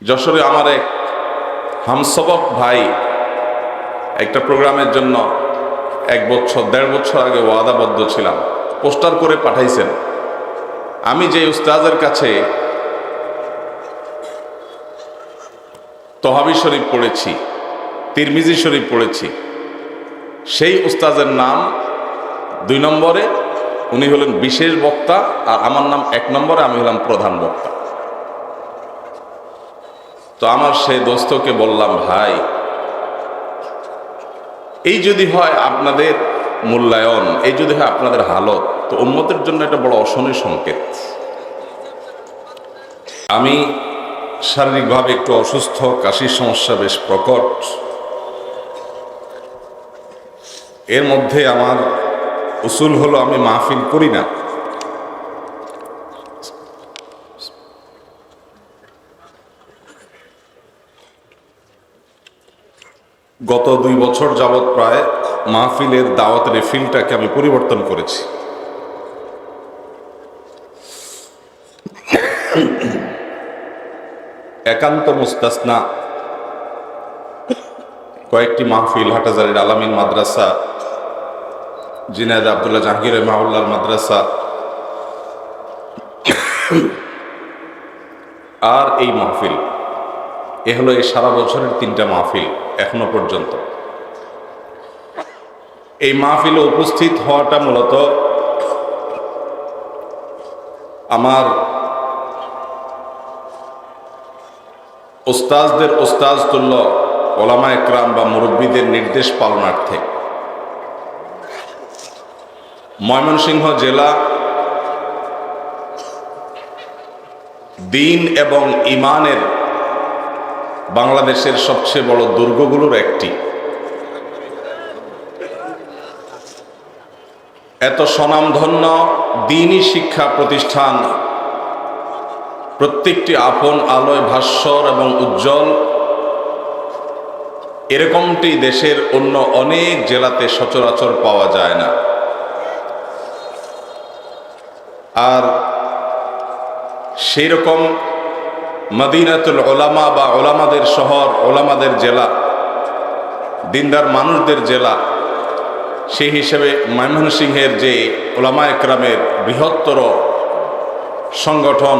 যশোরে আমার এক হামসবক ভাই একটা প্রোগ্রামের জন্য 1-1.5 বছর আগে ওয়াদাবদ্ধ ছিলাম, পোস্টার করে পাঠাইছেন। আমি যে উস্তাদের কাছে তহাবি শরীফ পড়েছি, তিরমিজি শরীফ পড়েছি, সেই উস্তাদের নাম 2 নম্বরে, উনি হলেন বিশেষ বক্তা, আর আমার নাম 1 নম্বরে, আমি হলাম প্রধান বক্তা। তো আমার সেই দোস্তকে বললাম, ভাই এই যদি হয় আপনাদের মূল্যায়ন, এই যদি হয় আপনাদের হালত, তো উম্মতের জন্য এটা বড় অশনির সংকেত। আমি শারীরিকভাবে একটু অসুস্থ, কাশির সমস্যা বেশ প্রকট। এর মধ্যে আমার উসুল হলো আমি মাহফিল করি না। গত 2 বছর যাবৎ প্রায় মাহফিলের দাওয়াতের ফিলটাকে আমি পরিবর্তন করেছি। একান্ত মুস্তাসনা কয়েকটি মাহফিল, হাটাজারির আলামিন মাদ্রাসা, জিনাদ আব্দুল্লাহ জাহাঙ্গীর মাহুল্লার মাদ্রাসা, আর এই মাহফিল, এ হলো এই সারা বছরের 3টা মাহফিল এখনো পর্যন্ত। এই মাহফিলে উপস্থিত হওয়াটা মূলত আমার ওস্তাজদের ওস্তাজ তুল্য ওলামা একরাম বা মুরব্বীদের নির্দেশ পালনার্থে। ময়মনসিংহ জেলা দ্বীন এবং ঈমানের বাংলাদেশের সবচেয়ে বড় দুর্গগুলোর একটি। এত স্বনামধন্য দ্বীনি শিক্ষা প্রতিষ্ঠান, প্রত্যেকটি আপন আলোয় ভাস্বর এবং উজ্জ্বল, এরকমটি দেশের অন্য অনেক জেলাতে সচরাচর পাওয়া যায় না। আর সেই রকম মদিনাতুল ওলামা বা ওলামাদের শহর, ওলামাদের জেলা, দিনদার মানুষদের জেলা, সেই হিসেবে ময়মনসিংহের যে ওলামা একরামের বৃহত্তর সংগঠন,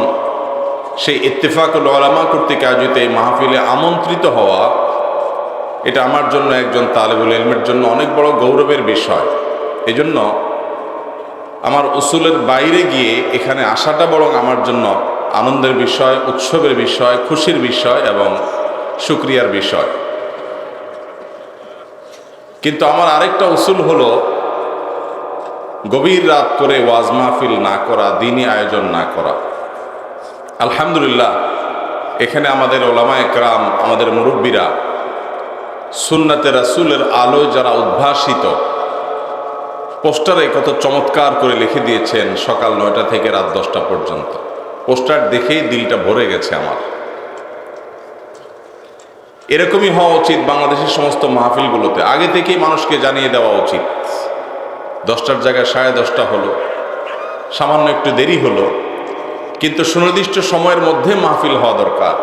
সেই ইত্তেফাকুল ওলামা কর্তৃক আয়োজিত এই মাহফিলে আমন্ত্রিত হওয়া, এটা আমার জন্য, একজন তালেবুল ইলমের জন্য অনেক বড় গৌরবের বিষয়। এজন্য আমার উসুলের বাইরে গিয়ে এখানে আসাটা বরং আমার জন্য আনন্দের বিষয়, উৎসবের বিষয়, খুশির বিষয় এবং শুকরিয়ার বিষয়। কিন্তু আমার আরেকটা উসুল হলো গভীর রাত করে ওয়াজ মাহফিল না করা, দ্বীনি আয়োজন না করা। আলহামদুলিল্লাহ, এখানে আমাদের ওলামা একরাম, আমাদের মুরব্বীরা সুন্নাতে রাসূলের আলোয় যারা উদ্ভাসিত, পোস্টারে কত চমৎকার করে লিখে দিয়েছেন সকাল 9টা থেকে রাত 10টা পর্যন্ত। পোস্টার দেখেই দিলটা ভরে গেছে আমার। এরকমই হওয়া উচিত বাংলাদেশের সমস্ত মাহফিলগুলোতে। আগে থেকেই মানুষকে জানিয়ে দেওয়া উচিত। 10টার জায়গায় 10:30 হলো, সামান্য একটু দেরি হলো, কিন্তু সুনির্দিষ্ট সময়ের মধ্যে মাহফিল হওয়া দরকার।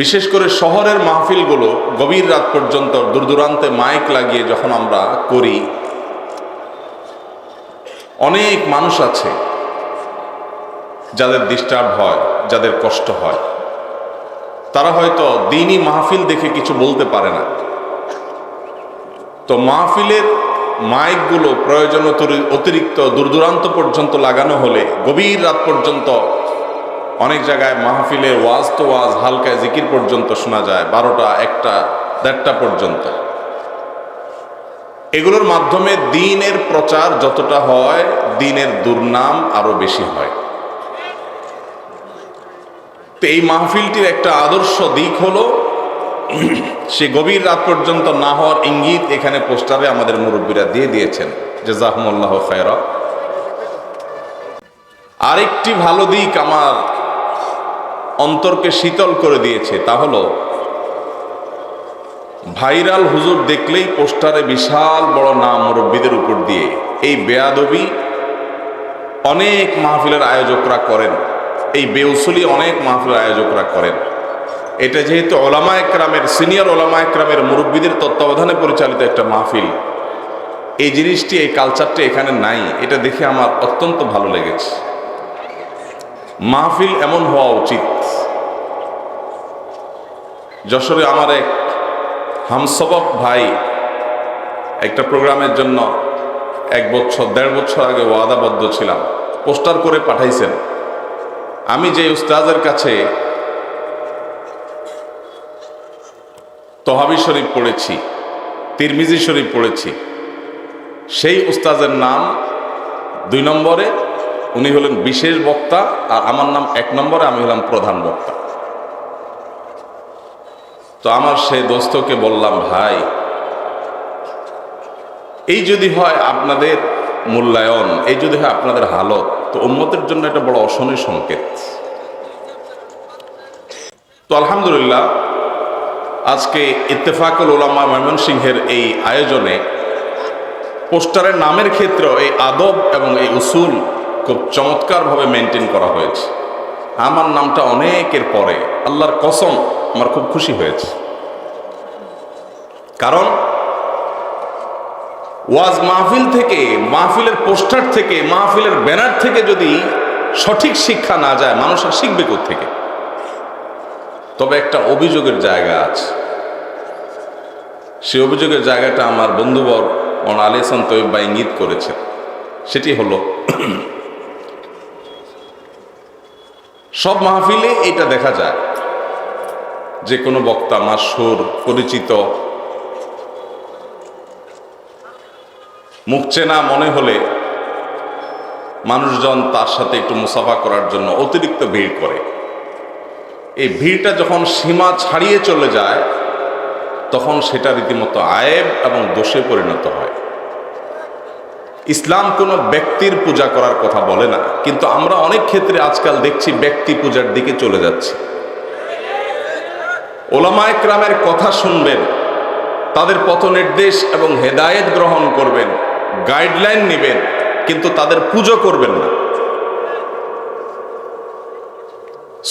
বিশেষ করে শহরের মাহফিলগুলো গভীর রাত পর্যন্ত দূর দূরান্তে মাইক লাগিয়ে যখন আমরা করি, অনেক মানুষ আছে যাদের ডিস্টার্ব হয়, যাদের কষ্ট হয়। তারা হয়তো দ্বীনি মাহফিল দেখে কিছু বলতে পারে না। তো মাহফিলের মাইকগুলো প্রয়োজন অতিরিক্ত দূর দূরান্ত পর্যন্ত লাগানো হলে গভীর রাত পর্যন্ত, অনেক জায়গায় মাহফিলের ওয়াজ তো ওয়াজ, হালকায় জিকির পর্যন্ত শোনা যায় 12টা, 1টা, 1:30টা পর্যন্ত। এগুলোর মাধ্যমে দ্বীনের প্রচার যতটা হয়, দ্বীনের দুর্নাম আরো বেশি হয়। তো এই মাহফিলটির একটা আদর্শ দিক হলো সে গভীর রাত পর্যন্ত না হওয়ার ইঙ্গিত এখানে পোস্টারে আমাদের মুরব্বীরা দিয়ে দিয়েছেন, জাযাকুমুল্লাহু খায়রা। আরেকটি ভালো দিক আমার অন্তরকে শীতল করে দিয়েছে, তা হলো ভাইরাল হুজুর দেখলেই পোস্টারে বিশাল বড় নাম মুরব্বীদের উপর দিয়ে। এই বেয়াদবি অনেক মাহফিলের আয়োজকরা করেন। এই বেউসুলি অনেক মাহফিল আয়োজকরা করেন। এটা যেহেতু ওলামা একরামের, সিনিয়র ওলামা একরামের মুরব্বীদের তত্ত্বাবধানে পরিচালিত একটা মাহফিল, এই জিনিসটি, এই কালচারটি এখানে নাই। এটা দেখে আমার অত্যন্ত ভালো লেগেছে। মাহফিল এমন হওয়া উচিত। যশোরে আমার এক হামসবক ভাই একটা প্রোগ্রামের জন্য 1 বছর 1.5 বছর আগে ওয়াদাবদ্ধ ছিলাম, পোস্টার করে পাঠাইছেন। আমি যে উস্তাদের কাছে তহাবি শরীফ পড়েছি, তিরমিজি শরীফ পড়েছি, সেই উস্তাদের নাম 2 নম্বরে, উনি হলেন বিশেষ বক্তা, আর আমার নাম 1 নম্বরে, আমি হলাম প্রধান বক্তা। তো আমার সেই দোস্তকে বললাম, ভাই এই যদি হয় আপনাদের মূল্যায়ন, এই যদি হয় আপনাদের হালত, তো উম্মতের জন্য এটা বড় অশনি সংকেত। তো আলহামদুলিল্লাহ, আজকে ইত্তেফাকুল উলামা ময়মনসিংহের এই আয়োজনে পোস্টারের নামের ক্ষেত্রে এই আদব এবং এই উসুল খুব চমৎকারভাবে মেনটেন করা হয়েছে। আমার নামটা অনেকের পরে, আল্লাহর কসম আমার খুব খুশি হয়েছে। কারণ ওয়াজ মাহফিল থেকে, মাহফিলের পোস্টার থেকে, মাহফিলের ব্যানার থেকে যদি সঠিক শিক্ষা না যায়, মানুষ আর শিখবে কোত্থেকে? তবে একটা অভিযোগের জায়গা আছে। সেই অভিযোগের জায়গাটা আমার বন্ধুবর আলী হাসান তৈয়ব ভাই ইঙ্গিত করেছেন। সেটি হলো, সব মাহফিলে এটা দেখা যায় যে কোনো বক্তা মাশহুর, পরিচিত, মুখ চেনা মনে হলে মানুষজন তার সাথে একটু মুসাফা করার জন্য অতিরিক্ত ভিড় করে। এই ভিড়টা যখন সীমা ছাড়িয়ে চলে যায়, তখন সেটা রীতিমতো আয়েব এবং দোষে পরিণত হয়। ইসলাম কোনো ব্যক্তির পূজা করার কথা বলে না, কিন্তু আমরা অনেক ক্ষেত্রে আজকাল দেখছি ব্যক্তি পূজার দিকে চলে যাচ্ছে। ওলামা একরামের কথা শুনবেন, তাদের পথ নির্দেশ এবং হেদায়েত গ্রহণ করবেন, গাইডলাইন নেবেন, কিন্তু তাদের পুজো করবেন না।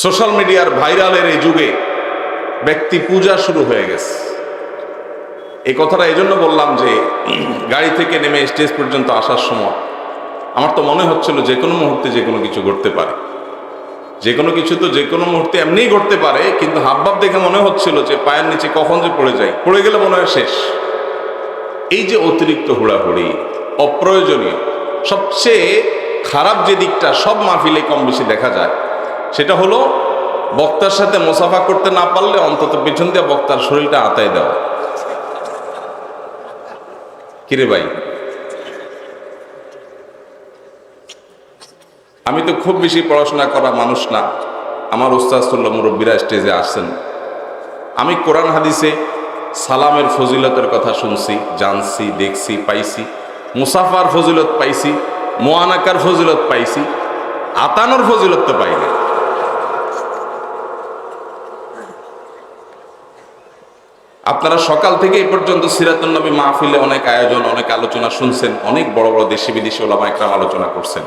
সোশ্যাল মিডিয়ার ভাইরালের এই যুগে ব্যক্তি পূজা শুরু হয়ে গেছে। এই কথাটা এই জন্য বললাম যে গাড়ি থেকে নেমে স্টেজ পর্যন্ত আসার সময় আমার তো মনে হচ্ছিল যে কোনো মুহূর্তে যে কোনো কিছু ঘটতে পারে। যে কোনো কিছু তো যে কোনো মুহূর্তে এমনিই ঘটতে পারে, কিন্তু হাবভাব দেখে মনে হচ্ছিল যে পায়ের নিচে কখন যে পড়ে যায়, পড়ে গেলে মনে হয় শেষ। এই যে অতিরিক্ত হুড়াহুড়ি, অপ্রয়োজনীয়, সবচেয়ে খারাপ যে দিকটা সব মাহফিলে কম বেশি দেখা যায়, সেটা হলো বক্তার সাথে মুসাফা করতে না পারলে অন্তত পেছন দিয়ে বক্তার শরীরটা আতায় দেওয়া। কিরে ভাই, আমি তো খুব বেশি পড়াশোনা করা মানুষ না, আমার উস্তাদুল্লাহ মুরব্বীরা স্টেজে আসছেন। আমি কোরআন হাদিসে সালামের ফজিলতের কথা শুনছি, জানছি, দেখছি, পাইছি, মুসাফার ফজিলত পাইছি, মোয়ানাকার ফজিলত পাইছি, আতানোর ফজিলত তো পাই না। আপনারা সকাল থেকে এই পর্যন্ত সিরাতুন নবী মাহফিলে অনেক আয়োজন, অনেক আলোচনা শুনছেন, অনেক বড় বড় দেশি বিদেশি ওলামা একরাম আলোচনা করছেন।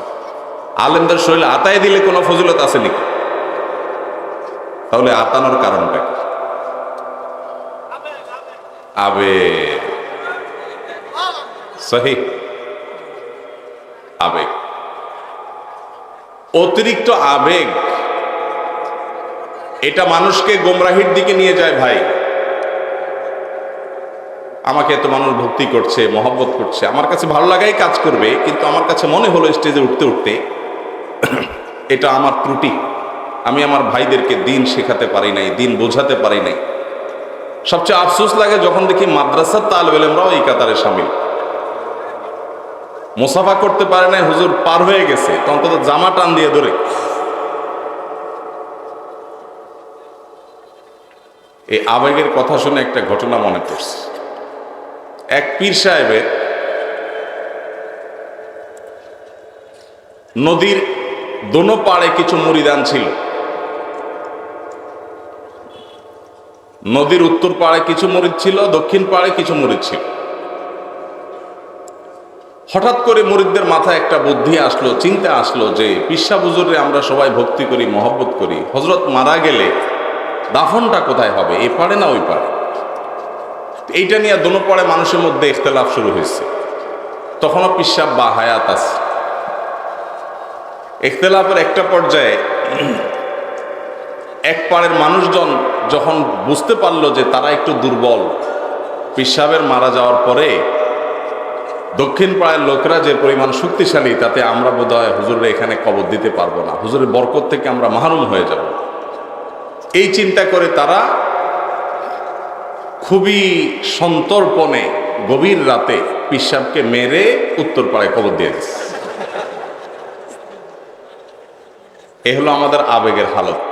আলেমদের শরীরে আতায় দিলে কোনো ফজিলত আছে নাকি? তাহলে আতানোর কারণটা কি? আবেগ। সহিহ, আবেগ, অতিরিক্ত আবেগ, এটা মানুষকে গোমরাহির দিকে নিয়ে যায়। ভাই, আমাকে এত মানুষ ভক্তি করছে, মহব্বত করছে, আমার কাছে ভালো লাগাই কাজ করবে, কিন্তু আমার কাছে মনে হলো স্টেজে উঠতে উঠতে এটা আমার ত্রুটি, আমি আমার ভাইদেরকে দিন শেখাতে পারি নাই, দিন বোঝাতে পারি নাই। সবচেয়ে আফসোস লাগে যখন দেখি মাদ্রাসার তালেব ইলমরাও এই কাতারে শামিল। মুসাফা করতে পারে নাই, হুজুর পার হয়ে গেছে, তো অন্তত জামা টান দিয়ে ধরে। এই আবেগের কথা শুনে একটা ঘটনা মনে পড়ছে। এক পীর সাহেবের নদীর দোনো পাড়ে কিছু মুরিদান ছিল। নদীর উত্তর পাড়ে কিছু মুরিদ ছিল, দক্ষিণ পাড়ে কিছু মুরিদ ছিল। হঠাৎ করে মুরিদদের মাথায় একটা বুদ্ধি আসলো, চিন্তা আসলো যে পিসা হুজুরে আমরা সবাই ভক্তি করি, মহব্বত করি, হযরত মারা গেলে দাফনটা কোথায় হবে, এই পারে না ওই পারে? এইটা নিয়ে দোনো পাড়ে মানুষের মধ্যে ইখতিলাফ শুরু হয়েছে। তখনও পিসাব বা হায়াত আছে। ইখতিলাফের একটা পর্যায়ে এক পাড়ের মানুষজন যখন বুঝতে পারলো যে তারা একটু দুর্বল, পিসাবের মারা যাওয়ার পরে দক্ষিণ পাড়ের লোকেরা যে পরিমাণ শক্তিশালী, তাতে আমরা বোধহয় হুজুরের এখানে কবর দিতে পারবো না, হুজুরের বরকত থেকে আমরা মাহরুম হয়ে যাব। এই চিন্তা করে তারা খুবই সন্তর্পণে গভীর রাতে পিসাবকে মেরে উত্তর পাড়ায় কবর দিয়ে দিচ্ছে। এ হলো আমাদের আবেগের হালত,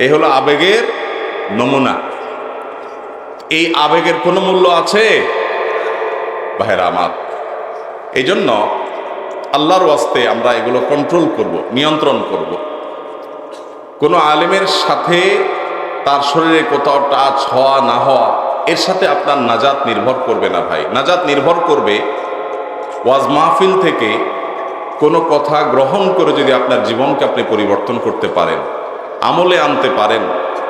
এ হলো আবেগের নমুনা। এই আবেগের কোনো মূল্য আছে ভাইরা আমার? এই জন্য আল্লাহর ওয়াস্তে আমরা এগুলো কন্ট্রোল করব, নিয়ন্ত্রণ করব। কোনো আলেমের সাথে তার শরীরে কোথাও টাচ হওয়া না হওয়া, এর সাথে আপনার নাজাত নির্ভর করবে না ভাই। নাজাত নির্ভর করবে ওয়াজ মাহফিল থেকে কোনো কথা গ্রহণ করে যদি আপনার জীবনকে আপনি পরিবর্তন করতে পারেন, আমলে আনতে পারেন,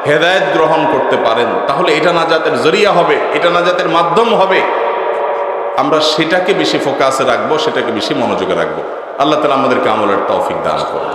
হেদায়েত গ্রহণ করতে পারেন, তাহলে এটা নাজাতের জরিয়া হবে, এটা নাজাতের মাধ্যম হবে। আমরা সেটাকে বেশি ফোকাসে রাখবো, সেটাকে বেশি মনোযোগে রাখবো। আল্লাহ তাআলা আমাদেরকে আমলের তৌফিক দান করুন।